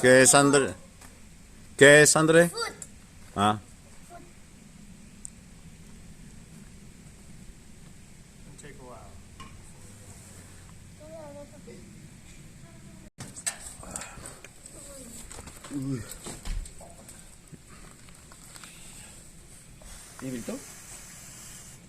¿Qué es André? ¿Qué es André? Food. Ah, It'll take a while. ¿y Víctor?